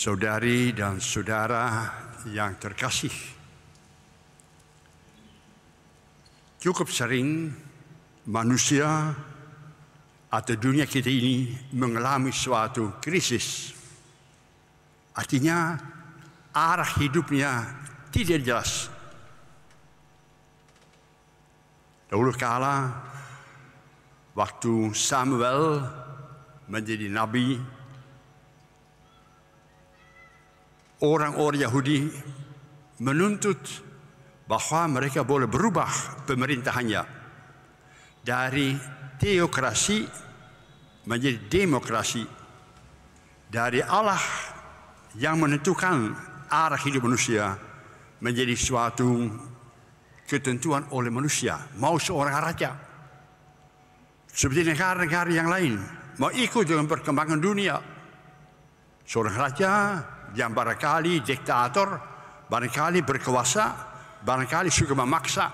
Saudari dan saudara yang terkasih, cukup sering manusia atau dunia kita ini mengalami suatu krisis. Artinya arah hidupnya tidak jelas. Dahulu kala, waktu Samuel menjadi nabi, orang-orang Yahudi menuntut bahwa mereka boleh berubah pemerintahannya dari teokrasi menjadi demokrasi, dari Allah yang menentukan arah hidup manusia menjadi suatu ketentuan oleh manusia. Mau seorang raja seperti negara-negara yang lain, mau ikut dengan perkembangan dunia. Seorang raja yang barangkali diktator, barangkali berkuasa, barangkali suka memaksa.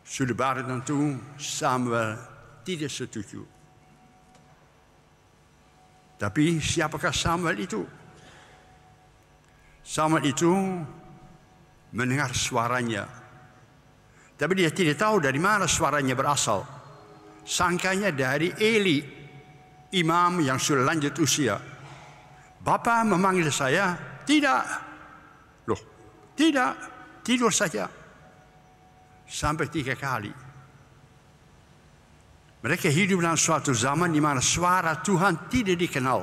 Sudah barang tentu Samuel tidak setuju. Tapi siapakah Samuel itu? Samuel itu mendengar suaranya, tapi dia tidak tahu dari mana suaranya berasal. Sangkanya dari Eli, imam yang sudah lanjut usia. Bapa memanggil saya? Tidak. Loh, tidak. Tidur saja. Sampai 3 kali. Mereka hidup dalam suatu zaman di mana suara Tuhan tidak dikenal,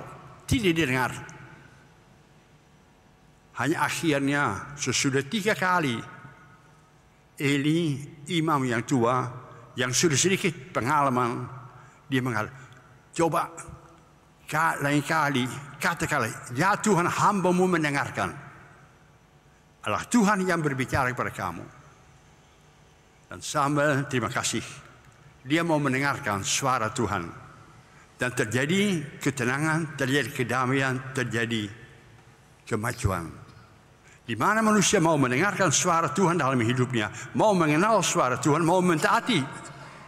tidak didengar. Hanya akhirnya sesudah 3 kali, Eli, imam yang tua, yang sudah sedikit pengalaman, dia mengatakan, coba lain kali, katakanlah, ya Tuhan, hamba-Mu mendengarkan. Allah Tuhan yang berbicara kepada kamu. Dan Samuel, terima kasih. Dia mau mendengarkan suara Tuhan. Dan terjadi ketenangan, terjadi kedamaian, terjadi kemajuan. Di mana manusia mau mendengarkan suara Tuhan dalam hidupnya, mau mengenal suara Tuhan, mau mentaati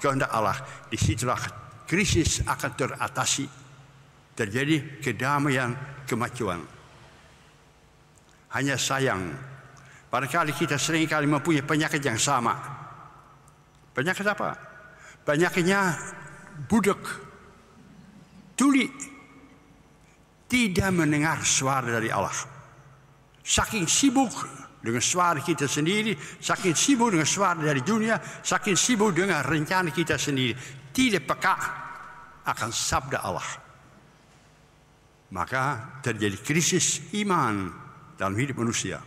kehendak Allah, disitulah krisis akan teratasi. Terjadi kedamaian, kemajuan. Hanya sayang, barangkali kita seringkali mempunyai penyakit yang sama. Penyakit apa? Penyakitnya budak, tuli, tidak mendengar suara dari Allah. Saking sibuk dengan suara kita sendiri, saking sibuk dengan suara dari dunia, saking sibuk dengan rencana kita sendiri, tidak peka akan sabda Allah. Maka terjadi krisis iman dalam hidup manusia.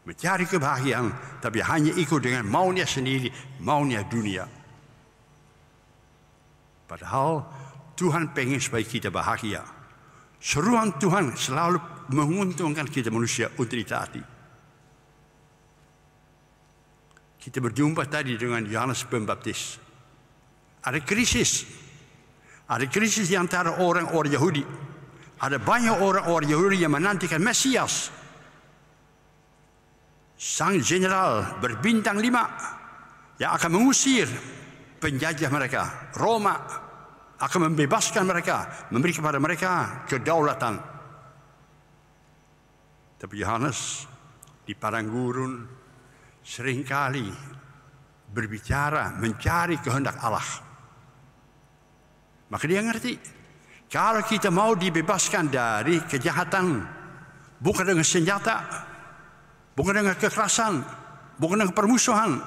Mencari kebahagiaan, tapi hanya ikut dengan maunya sendiri, maunya dunia. Padahal Tuhan pengen supaya kita bahagia. Seruan Tuhan selalu menguntungkan kita manusia untuk ditaati. Kita berjumpa tadi dengan Yohanes Pembaptis. Ada krisis. Ada krisis di antara orang-orang Yahudi. Ada banyak orang-orang Yahudi yang menantikan Mesias. Sang jenderal berbintang 5 yang akan mengusir penjajah mereka, Roma, akan membebaskan mereka, memberi kepada mereka kedaulatan. Tapi Yohanes di padang gurun seringkali berbicara mencari kehendak Allah. Maka dia ngerti, kalau kita mau dibebaskan dari kejahatan, bukan dengan senjata, bukan dengan kekerasan, bukan dengan permusuhan,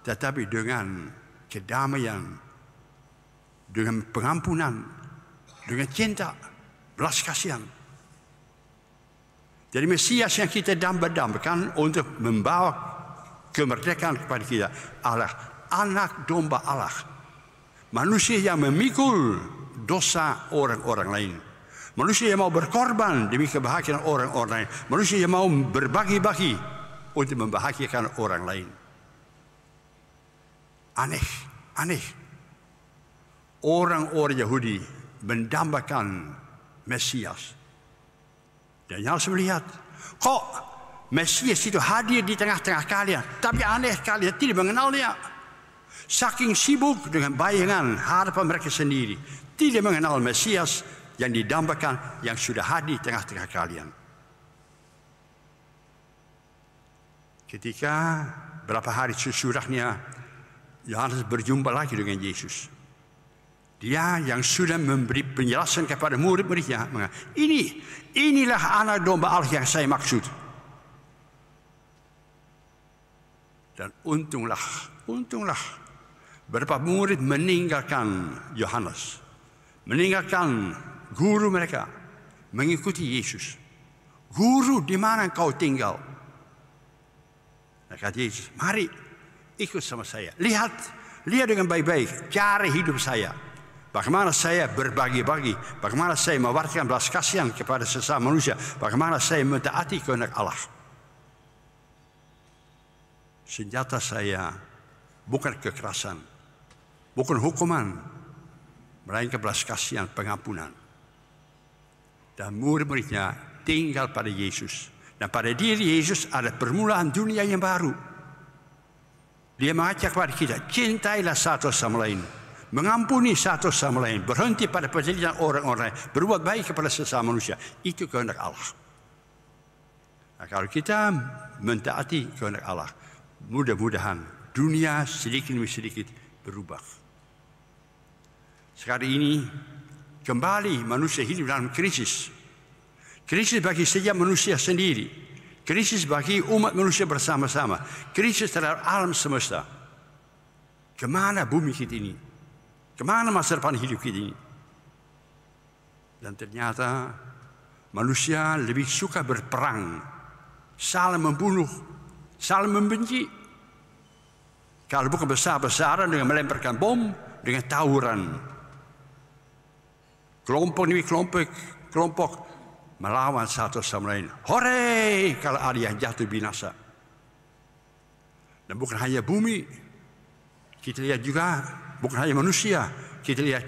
tetapi dengan kedamaian, dengan pengampunan, dengan cinta, belas kasihan. Jadi Mesias yang kita dambakan untuk membawa kemerdekaan kepada kita adalah anak domba Allah. Manusia yang memikul dosa orang-orang lain. Manusia yang mau berkorban demi kebahagiaan orang-orang lain. Manusia yang mau berbagi-bagi untuk membahagiakan orang lain. Aneh. Orang-orang Yahudi mendambakan Mesias. Dan yang harus melihat, kok Mesias itu hadir di tengah-tengah kalian, tapi aneh kalian tidak mengenal dia. Saking sibuk dengan bayangan harapan mereka sendiri, tidak mengenal Mesias, yang didambakan, yang sudah hadir di tengah-tengah kalian. Ketika berapa hari sesudahnya Yohanes berjumpa lagi dengan Yesus, dia yang sudah memberi penjelasan kepada murid-muridnya, inilah anak domba Allah yang saya maksud. Dan untunglah beberapa murid meninggalkan Yohanes, meninggalkan guru mereka, mengikuti Yesus. Guru, di mana engkau tinggal? Kata Yesus, mari ikut sama saya. Lihat dengan baik-baik cara hidup saya. Bagaimana saya berbagi-bagi, bagaimana saya mewartakan belas kasihan kepada sesama manusia, bagaimana saya mentaati kehendak Allah. Senjata saya bukan kekerasan, bukan hukuman, melainkan belas kasihan, pengampunan. Dan murid-muridnya tinggal pada Yesus. Dan pada diri Yesus ada permulaan dunia yang baru. Dia mengajak kepada kita, cintailah satu sama lain, mengampuni satu sama lain, berhenti pada perjalanan orang-orang, berbuat baik kepada sesama manusia. Itu kehendak Allah. Nah, kalau kita mentaati kehendak Allah, mudah-mudahan dunia sedikit demi sedikit berubah. Sekarang ini kembali manusia hidup dalam krisis. Krisis bagi setiap manusia sendiri. Krisis bagi umat manusia bersama-sama. Krisis terhadap alam semesta. Kemana bumi kita ini? Kemana masa depan hidup kita ini? Dan ternyata manusia lebih suka berperang, saling membunuh, saling membenci. Kalau bukan besar-besaran dengan melemparkan bom, dengan tawuran. Kelompok demi kelompok melawan satu sama lain. Hore kalau ada yang jatuh binasa. Dan bukan hanya bumi, kita lihat juga bukan hanya manusia, kita lihat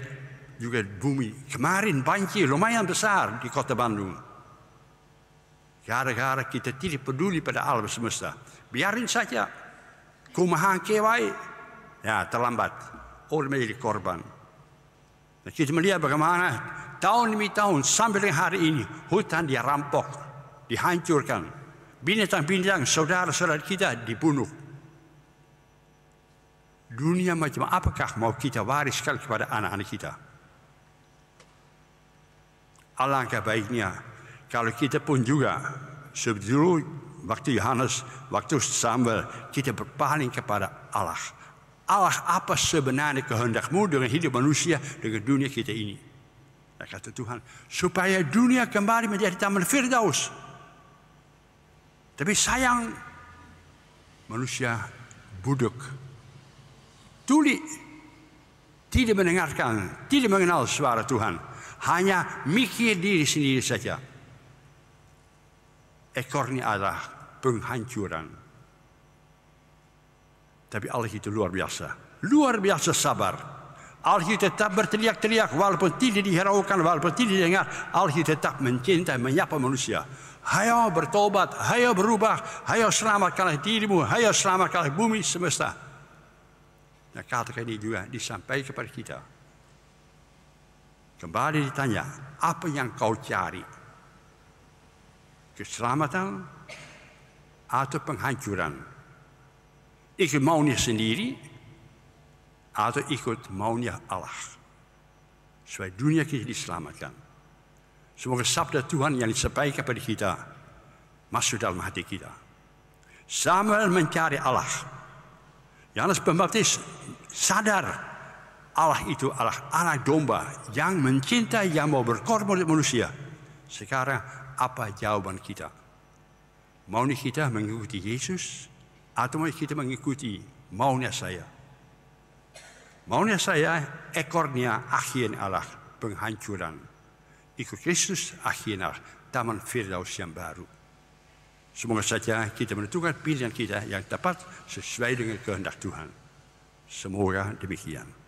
juga bumi. Kemarin banjir lumayan besar di kota Bandung. Gara-gara kita tidak peduli pada alam semesta. Biarin saja. Kumaha kewai, ya terlambat. Orang menjadi korban. Nah, kita melihat bagaimana tahun demi tahun sampai dengan hari ini hutan dirampok, dihancurkan, binatang-binatang saudara-saudara kita dibunuh. Dunia macam apakah mau kita wariskan kepada anak-anak kita? Alangkah baiknya kalau kita pun juga sebelum waktu Yohanes, waktu Samuel, kita berpaling kepada Allah. Allah, apa sebenarnya kehendakmu dengan hidup manusia, dengan dunia kita ini? Dan kata Tuhan, supaya dunia kembali menjadi taman Firdaus. Tapi sayang, manusia budek, tuli, tidak mendengarkan, tidak mengenal suara Tuhan. Hanya mikir diri sendiri saja. Ekornya adalah penghancuran. Tapi Allah itu luar biasa sabar. Allah itu tetap berteriak-teriak walaupun tidak dihiraukan, walaupun tidak didengar. Allah itu tetap mencintai, menyapa manusia. Hayo bertobat, hayo berubah, hayo selamatkanlah dirimu, hayo selamatkanlah bumi semesta. Nah, kata-kata ini juga disampaikan kepada kita. Kembali ditanya, apa yang kau cari? Keselamatan atau penghancuran? Ikut maunya sendiri atau ikut maunya Allah? Supaya dunia kita diselamatkan. Semoga sabda Tuhan yang disampaikan kepada kita masuk dalam hati kita. Samuel mencari Allah. Yohanes Pembaptis sadar Allah itu adalah anak domba yang mencintai, yang mau berkorban untuk manusia. Sekarang apa jawaban kita? Maunya kita mengikuti Yesus atau mau kita mengikuti maunya saya? Maunya saya ekornya akhirnya Allah penghancuran. Ikut Kristus akhirnya taman Firdaus yang baru. Semoga saja kita menentukan pilihan kita yang tepat sesuai dengan kehendak Tuhan. Semoga demikian.